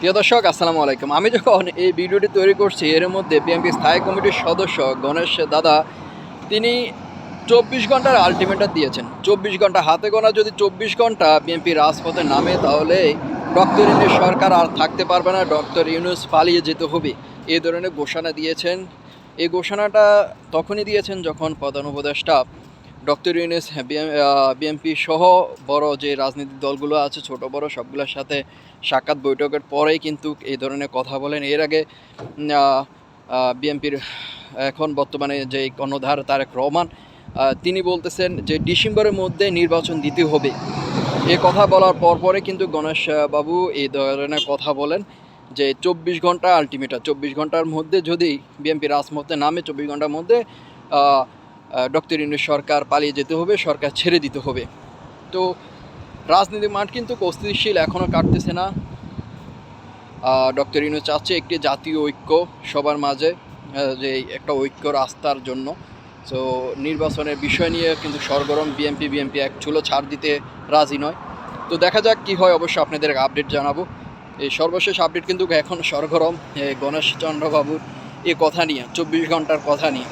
প্রিয় দর্শক আসসালামু আলাইকুম। আমি যখন এই ভিডিওটি তৈরি করছি এর মধ্যে বিএনপি স্থায়ী কমিটির সদস্য গণেশ দাদা তিনি 24 ঘন্টার আলটিমেটাম দিয়েছেন। 24 ঘন্টা হাতে গোনা যদি 24 ঘন্টা বিএনপি রাজপথে নামে তাহলে ডক্টর ইউনূস সরকার আর থাকতে পারবে না, ডক্টর ইউনূস পালিয়ে যেতে হবে। এই ধরনের ঘোষণা দিয়েছেন। এই ঘোষণাটা তখনই দিয়েছেন যখন প্রধান উপদেষ্টা ডক্টর ইউনূস বিএনপি সহ বড় যে রাজনৈতিক দলগুলো আছে ছোট বড় সবগুলোর সাথে সাক্ষাৎ বৈঠকের পরেই কিন্তু এই ধরনের কথা বলেন। এর আগে বিএনপির এখন বর্তমানে যে কর্ণধার তারেক রহমান তিনি বলতেছেন যে ডিসেম্বরের মধ্যে নির্বাচন দিতে হবে। এ কথা বলার পরে কিন্তু গণেশ বাবু এই ধরনের কথা বলেন যে 24 ঘন্টা আলটিমেটাম, 24 ঘন্টার মধ্যে যদি বিএনপি রাজপথে নামে 24 ঘন্টার মধ্যে ডক্টর ইউনূস সরকার পালিয়ে যেতে হবে, সরকার ছেড়ে দিতে হবে। তো রাজনীতির মাঠ কিন্তু অস্থিতিশীল এখনও কাটতেছে না। ডক্টর ইউনূস চাচ্ছে একটি জাতীয় ঐক্য সবার মাঝে, যে একটা ঐক্য রাস্তার জন্য। সো নির্বাচনের বিষয় নিয়ে কিন্তু সরগরম বিএনপি এক চুলো ছাড় দিতে রাজি নয়। তো দেখা যাক কী হয়, অবশ্যই আপনাদের আপডেট জানাবো। এই সর্বশেষ আপডেট কিন্তু এখন সরগরম গণেশ চন্দ্র বাবুর এই কথা নিয়ে, 24 ঘন্টার কথা নিয়ে।